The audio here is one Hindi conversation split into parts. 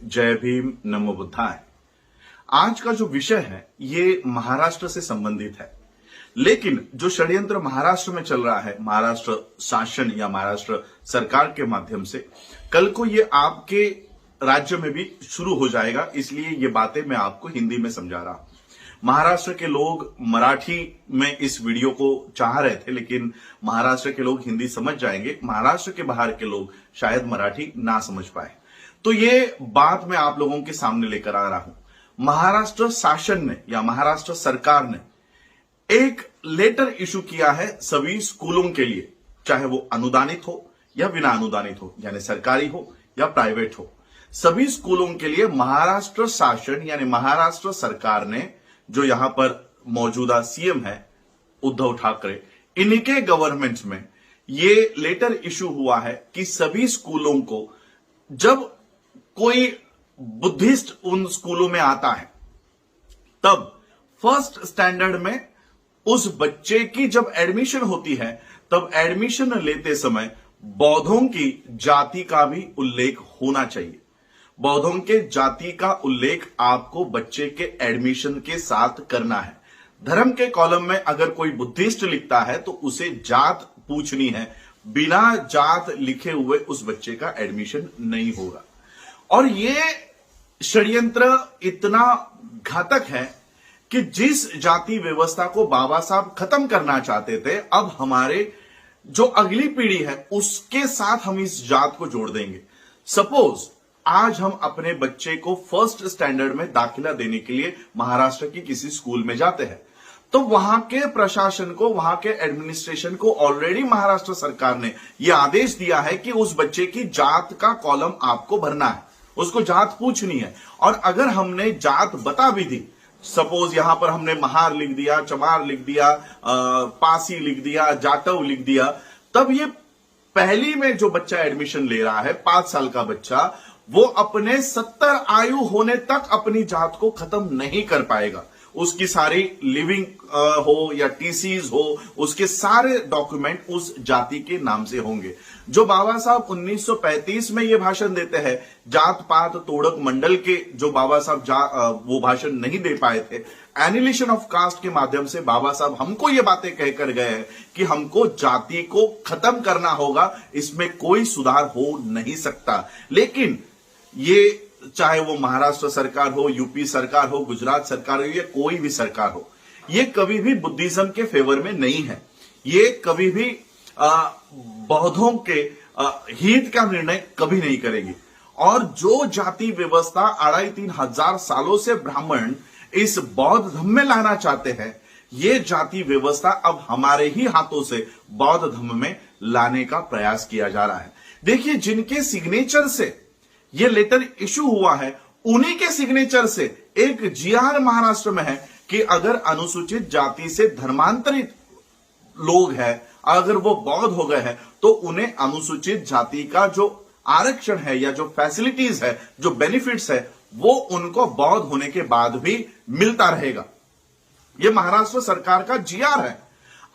जय भीम, नमो बुद्धाय। आज का जो विषय है ये महाराष्ट्र से संबंधित है, लेकिन जो षड्यंत्र महाराष्ट्र में चल रहा है, महाराष्ट्र शासन या महाराष्ट्र सरकार के माध्यम से, कल को ये आपके राज्य में भी शुरू हो जाएगा। इसलिए ये बातें मैं आपको हिंदी में समझा रहा हूं। महाराष्ट्र के लोग मराठी में इस वीडियो को चाह रहे थे, लेकिन महाराष्ट्र के लोग हिंदी समझ जाएंगे, महाराष्ट्र के बाहर के लोग शायद मराठी ना समझ पाए। तो ये बात मैं आप लोगों के सामने लेकर आ रहा हूं। महाराष्ट्र शासन ने या महाराष्ट्र सरकार ने एक लेटर इशू किया है सभी स्कूलों के लिए, चाहे वो अनुदानित हो या बिना अनुदानित हो, यानी सरकारी हो या प्राइवेट हो। सभी स्कूलों के लिए महाराष्ट्र शासन यानी महाराष्ट्र सरकार ने, जो यहां पर मौजूदा सीएम है उद्धव ठाकरे, इनके गवर्नमेंट में ये लेटर इशू हुआ है कि सभी स्कूलों को, जब कोई बुद्धिस्ट उन स्कूलों में आता है, तब फर्स्ट स्टैंडर्ड में उस बच्चे की जब एडमिशन होती है, तब एडमिशन लेते समय बौद्धों की जाति का भी उल्लेख होना चाहिए। बौद्धों के जाति का उल्लेख आपको बच्चे के एडमिशन के साथ करना है। धर्म के कॉलम में अगर कोई बुद्धिस्ट लिखता है तो उसे जात पूछनी है, बिना जात लिखे हुए उस बच्चे का एडमिशन नहीं होगा। और ये षड्यंत्र इतना घातक है कि जिस जाति व्यवस्था को बाबा साहब खत्म करना चाहते थे, अब हमारे जो अगली पीढ़ी है उसके साथ हम इस जात को जोड़ देंगे। सपोज आज हम अपने बच्चे को फर्स्ट स्टैंडर्ड में दाखिला देने के लिए महाराष्ट्र की किसी स्कूल में जाते हैं, तो वहां के प्रशासन को, वहां के एडमिनिस्ट्रेशन को ऑलरेडी महाराष्ट्र सरकार ने यह आदेश दिया है कि उस बच्चे की जात का कॉलम आपको भरना है, उसको जात पूछनी है। और अगर हमने जात बता भी दी, सपोज यहां पर हमने महार लिख दिया, चमार लिख दिया, पासी लिख दिया, जाटव लिख दिया, तब ये पहली में जो बच्चा एडमिशन ले रहा है, 5 साल का बच्चा, वो अपने 70 आयु होने तक अपनी जात को खत्म नहीं कर पाएगा। उसकी सारी लिविंग हो या टीसीज हो, उसके सारे डॉक्यूमेंट उस जाति के नाम से होंगे। जो बाबा साहब 1935 में ये भाषण देते हैं, जात पात तोड़क मंडल के जो बाबा साहब वो भाषण नहीं दे पाए थे, एनिलेशन ऑफ कास्ट के माध्यम से बाबा साहब हमको ये बातें कहकर गए हैं कि हमको जाति को खत्म करना होगा, इसमें कोई सुधार हो नहीं सकता। लेकिन ये चाहे वो महाराष्ट्र सरकार हो, यूपी सरकार हो, गुजरात सरकार हो या कोई भी सरकार हो, ये कभी भी बुद्धिज्म के फेवर में नहीं है। ये कभी भी बौद्धों के हित का निर्णय कभी नहीं करेगी। और जो जाति व्यवस्था 2.5-3 हजार सालों से ब्राह्मण इस बौद्ध धर्म में लाना चाहते हैं, ये जाति व्यवस्था अब हमारे ही हाथों से बौद्ध धर्म में लाने का प्रयास किया जा रहा है। देखिए, जिनके सिग्नेचर से ये लेटर इशू हुआ है, उन्हीं के सिग्नेचर से एक जीआर महाराष्ट्र में है कि अगर अनुसूचित जाति से धर्मांतरित लोग हैं, अगर वो बौद्ध हो गए हैं, तो उन्हें अनुसूचित जाति का जो आरक्षण है या जो फैसिलिटीज है, जो बेनिफिट्स है, वो उनको बौद्ध होने के बाद भी मिलता रहेगा। ये महाराष्ट्र सरकार का जीआर है।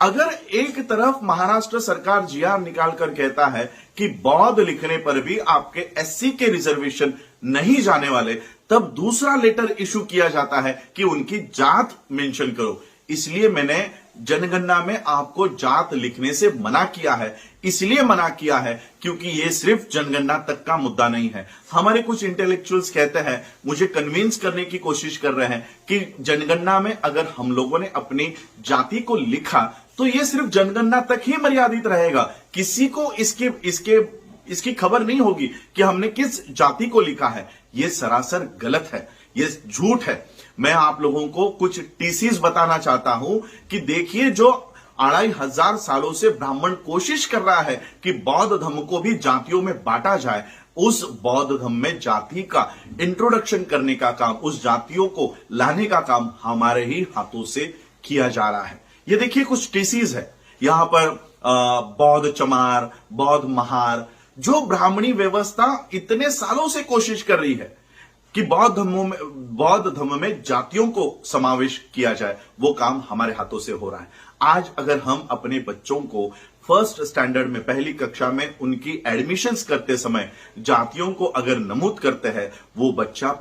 अगर एक तरफ महाराष्ट्र सरकार जीआर निकालकर कहता है कि बौद्ध लिखने पर भी आपके एससी के रिजर्वेशन नहीं जाने वाले, तब दूसरा लेटर इशू किया जाता है कि उनकी जात मेंशन करो। इसलिए मैंने जनगणना में आपको जात लिखने से मना किया है। इसलिए मना किया है क्योंकि ये सिर्फ जनगणना तक का मुद्दा नहीं है। हमारे कुछ इंटेलेक्चुअल्स कहते हैं, मुझे कन्विंस करने की कोशिश कर रहे हैं कि जनगणना में अगर हम लोगों ने अपनी जाति को लिखा तो ये सिर्फ जनगणना तक ही मर्यादित रहेगा, किसी को इसकी खबर नहीं होगी कि हमने किस जाति को लिखा है। ये सरासर गलत है, ये झूठ है। मैं आप लोगों को कुछ टीसीज बताना चाहता हूं कि देखिए, जो 2.5 सालों से ब्राह्मण कोशिश कर रहा है कि बौद्ध धर्म को भी जातियों में बांटा जाए, उस बौद्ध धर्म में जाति का इंट्रोडक्शन करने का काम, उस जातियों को लाने का काम हमारे ही हाथों से किया जा रहा है। ये देखिए, कुछ टीसीज है यहां पर, बौद्ध चमार, बौद्ध महार, जो ब्राह्मणी व्यवस्था इतने सालों से कोशिश कर रही है कि बौद्ध धर्म में जातियों को समावेश किया जाए, वो काम हमारे हाथों से हो रहा है। आज अगर हम अपने बच्चों को फर्स्ट स्टैंडर्ड में, पहली कक्षा में उनकी एडमिशंस करते समय जातियों को अगर नमूद करते हैं, वो बच्चा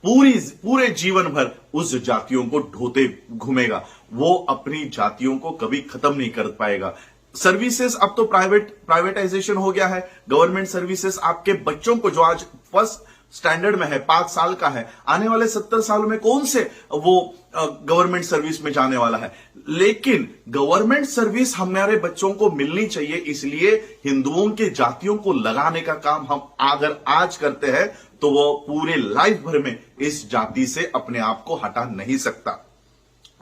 पूरे जीवन भर उस जातियों को ढोते घूमेगा, वो अपनी जातियों को कभी खत्म नहीं कर पाएगा। सर्विसेज अब तो प्राइवेटाइजेशन हो गया है। गवर्नमेंट सर्विसेज आपके बच्चों को, जो आज फर्स्ट स्टैंडर्ड में है, 5 साल का है, आने वाले 70 सालों में कौन से वो गवर्नमेंट सर्विस में जाने वाला है। लेकिन गवर्नमेंट सर्विस हमारे बच्चों को मिलनी चाहिए, इसलिए हिंदुओं के जातियों को लगाने का काम हम अगर आज करते हैं तो वो पूरे लाइफ भर में इस जाति से अपने आप को हटा नहीं सकता।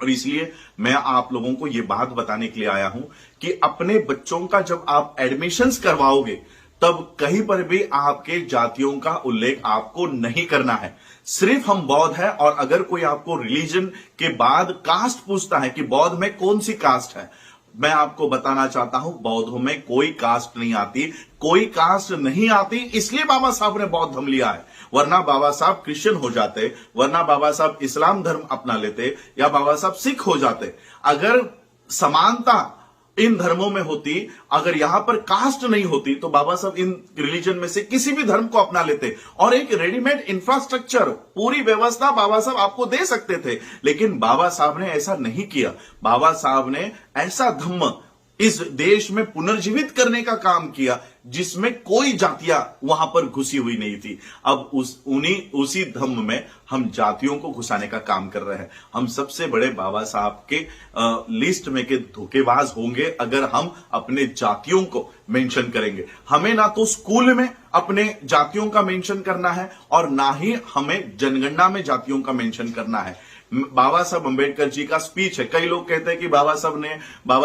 और इसलिए मैं आप लोगों को यह बात बताने के लिए आया हूं कि अपने बच्चों का जब आप एडमिशंस करवाओगे, तब कहीं पर भी आपके जातियों का उल्लेख आपको नहीं करना है। सिर्फ हम बौद्ध है, और अगर कोई आपको रिलीजन के बाद कास्ट पूछता है कि बौद्ध में कौन सी कास्ट है, मैं आपको बताना चाहता हूं, बौद्धों में कोई कास्ट नहीं आती, कोई कास्ट नहीं आती। इसलिए बाबा साहब ने बौद्ध धर्म लिया है, वरना बाबा साहब क्रिश्चियन हो जाते, वरना बाबा साहब इस्लाम धर्म अपना लेते, या बाबा साहब सिख हो जाते। अगर समानता इन धर्मों में होती, अगर यहां पर कास्ट नहीं होती, तो बाबा साहब इन रिलीजन में से किसी भी धर्म को अपना लेते और एक रेडीमेड इंफ्रास्ट्रक्चर, पूरी व्यवस्था बाबा साहब आपको दे सकते थे। लेकिन बाबा साहब ने ऐसा नहीं किया। बाबा साहब ने ऐसा धम्म इस देश में पुनर्जीवित करने का काम किया जिसमें कोई जातियां वहां पर घुसी हुई नहीं थी। अब उसी धम्म में हम जातियों को घुसाने का काम कर रहे हैं। हम सबसे बड़े बाबा साहब के लिस्ट में के धोखेबाज होंगे अगर हम अपने जातियों को मेंशन करेंगे। हमें ना तो स्कूल में अपने जातियों का मेंशन करना है और ना ही हमें जनगणना में जातियों का मेंशन करना है। बाबा साहब अंबेडकर जी का स्पीच है। कई लोग कहते हैं कि बाबा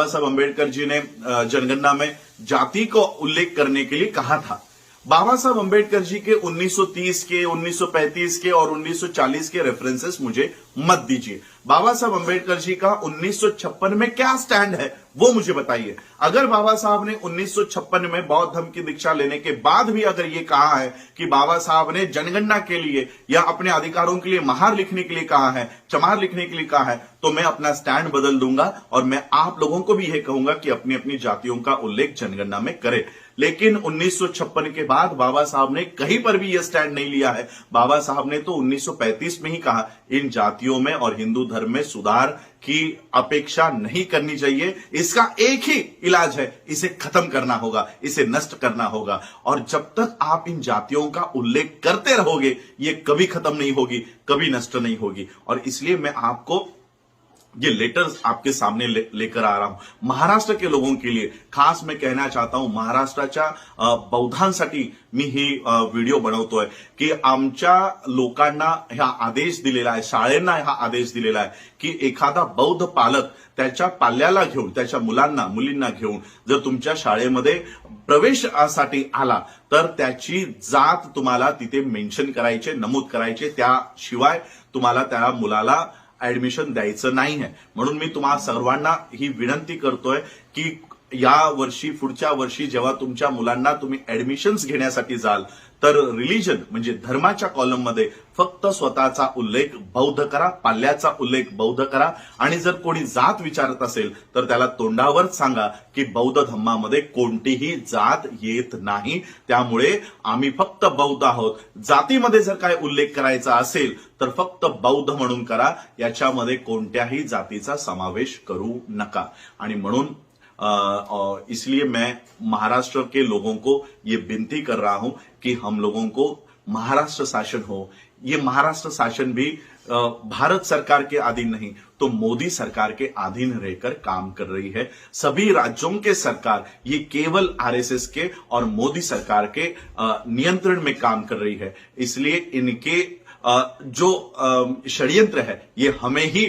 साहब अंबेडकर जी ने जनगणना में जाति को उल्लेख करने के लिए कहा था। बाबा साहब अंबेडकर जी के 1930 के, 1935 के और 1940 के रेफरेंसेस मुझे मत दीजिए। बाबा साहब अंबेडकर जी का 1956 में क्या स्टैंड है वो मुझे बताइए। अगर बाबा साहब ने 1956 में बौद्ध धर्म की दीक्षा लेने के बाद भी अगर ये कहा है कि बाबा साहब ने जनगणना के लिए या अपने अधिकारों के लिए महार लिखने के लिए कहा है, चमार लिखने के लिए कहा है, तो मैं अपना स्टैंड बदल दूंगा और मैं आप लोगों को भी यह कहूंगा कि अपनी अपनी जातियों का उल्लेख जनगणना में करें। लेकिन 1956 के बाद बाबा साहब ने कहीं पर भी यह स्टैंड नहीं लिया है। बाबा साहब ने तो 1935 में ही कहा इन जातियों में और हिंदू धर्म में सुधार की अपेक्षा नहीं करनी चाहिए। इसका एक ही इलाज है, इसे खत्म करना होगा, इसे नष्ट करना होगा। और जब तक आप इन जातियों का उल्लेख करते रहोगे, ये कभी खत्म नहीं होगी, कभी नष्ट नहीं होगी। और इसलिए मैं आपको ये लेटर्स आपके सामने लेकर आ रहा हूं। महाराष्ट्र के लोगों के लिए खास मैं कहना चाहता हूं, महाराष्ट्राच्या बौद्धांसाठी मी ही व्हिडिओ बनवतोय की आमच्या लोकांना हा आदेश दिलेला आहे, शाळेंना हा आदेश दिलेला आहे की एखादा बौद्ध पालक त्याच्या पाल्याला घेऊन, त्याच्या मुलींना घेऊन जर तुमच्या शाळेमध्ये प्रवेशासाठी आला तर त्याची जात तुम्हाला तिथे मेन्शन करायचे, नमूद करायचे, त्याशिवाय तुम्हाला त्या मुलाला ऍडमिशन द्यायचं नाही है। म्हणून मी तुम्हा सर्वांना ही विनंती करतोय की या वर्षी, पुढच्या वर्षी जेव्हा तुमच्या मुलांना तुम्ही ऍडमिशन्स घेण्यासाठी जाल तर रिलीजन म्हणजे धर्माच्या कॉलममध्ये फक्त स्वतःचा उल्लेख बौद्ध करा, पाल्याचा उल्लेख बौद्ध करा। आणि जर कोणी जात विचारत असेल तर त्याला तोंडावरच सांगा की बौद्ध धर्मामध्ये कोणतीही जात येत नाही, त्यामुळे आम्ही फक्त बौद्ध आहोत। जातीमध्ये जर काय उल्लेख करायचा असेल तर फक्त बौद्ध म्हणून करा, याच्यामध्ये कोणत्याही जातीचा समावेश करू नका। आणि म्हणून इसलिए मैं महाराष्ट्र के लोगों को ये विनती कर रहा हूं कि हम लोगों को महाराष्ट्र शासन हो। ये महाराष्ट्र शासन भी भारत सरकार के अधीन नहीं तो मोदी सरकार के अधीन रहकर काम कर रही है। सभी राज्यों के सरकार ये केवल आरएसएस के और मोदी सरकार के नियंत्रण में काम कर रही है। इसलिए इनके जो षड्यंत्र है ये हमें ही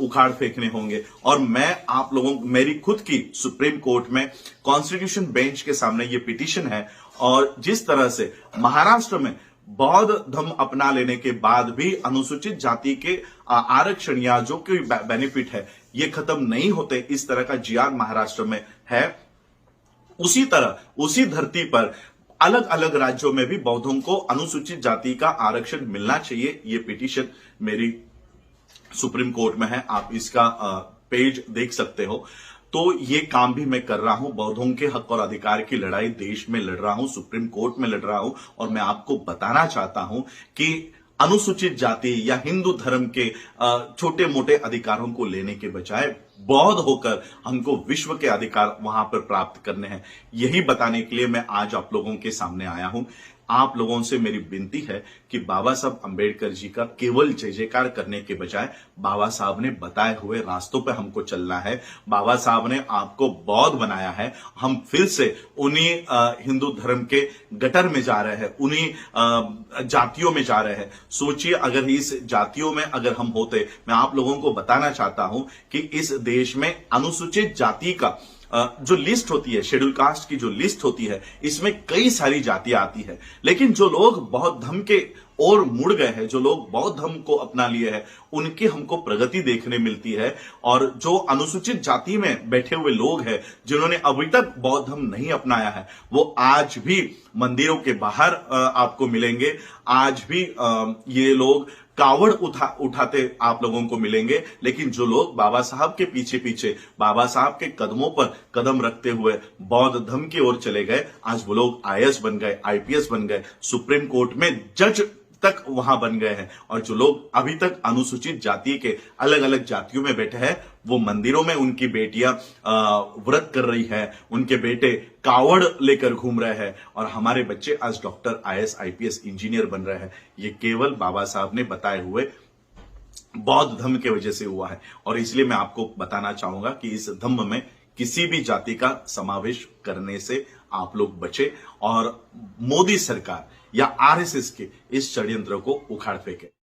उखाड़ फेंकने होंगे। और मैं आप लोगों, मेरी खुद की सुप्रीम कोर्ट में कॉन्स्टिट्यूशन बेंच के सामने ये पिटीशन है। और जिस तरह से महाराष्ट्र में बौद्ध धर्म अपना लेने के बाद भी अनुसूचित जाति के आरक्षण या जो कोई बेनिफिट है ये खत्म नहीं होते, इस तरह का जियाद महाराष्ट्र में है, उसी तरह उसी धरती पर अलग अलग राज्यों में भी बौद्धों को अनुसूचित जाति का आरक्षण मिलना चाहिए। ये पिटीशन मेरी सुप्रीम कोर्ट में है, आप इसका पेज देख सकते हो। तो ये काम भी मैं कर रहा हूं। बौद्धों के हक और अधिकार की लड़ाई देश में लड़ रहा हूं, सुप्रीम कोर्ट में लड़ रहा हूं। और मैं आपको बताना चाहता हूं कि अनुसूचित जाति या हिंदू धर्म के छोटे मोटे अधिकारों को लेने के बजाय बौद्ध होकर हमको विश्व के अधिकार वहां पर प्राप्त करने हैं। यही बताने के लिए मैं आज आप लोगों के सामने आया हूं। आप लोगों से मेरी विनती है कि बाबा साहब अंबेडकर जी का केवल जय जयकार करने के बजाय बाबा साहब ने बताए हुए रास्तों पर हमको चलना है। बाबा साहब ने आपको बौद्ध बनाया है, हम फिर से उन्हीं हिंदू धर्म के गटर में जा रहे हैं, उन्हीं जातियों में जा रहे हैं। सोचिए, अगर इस जातियों में अगर हम होते, मैं आप लोगों को बताना चाहता हूं कि इस देश में अनुसूचित जाति का जो लिस्ट होती है, शेड्यूल कास्ट की जो लिस्ट होती है, इसमें कई सारी जातियां आती है। लेकिन जो लोग बौद्ध धर्म के और मुड़ गए हैं, जो लोग बौद्ध धर्म को अपना लिए हैं, उनकी हमको प्रगति देखने मिलती है। और जो अनुसूचित जाति में बैठे हुए लोग हैं, जिन्होंने अभी तक बौद्ध धर्म नहीं अपनाया है, वो आज भी मंदिरों के बाहर आपको मिलेंगे। आज भी ये लोग कावड़ उठाते आप लोगों को मिलेंगे। लेकिन जो लोग बाबा साहब के पीछे पीछे, बाबा साहब के कदमों पर कदम रखते हुए बौद्ध धर्म की ओर चले गए, आज वो लोग आईएएस बन गए, आईपीएस बन गए, सुप्रीम कोर्ट में जज तक वहां बन गए हैं। और जो लोग अभी तक अनुसूचित जाति के अलग अलग जातियों में बैठे हैं, वो मंदिरों में उनकी बेटियां व्रत कर रही है, उनके बेटे कावड़ लेकर घूम रहे हैं, और हमारे बच्चे आज डॉक्टर, आईएएस, आईपीएस, इंजीनियर बन रहे हैं। ये केवल बाबा साहब ने बताए हुए बौद्ध धर्म की वजह से हुआ है। और इसलिए मैं आपको बताना चाहूंगा कि इस धम्म में किसी भी जाति का समावेश करने से आप लोग बचे और मोदी सरकार या आरएसएस के इस षड्यंत्र को उखाड़ फेंके।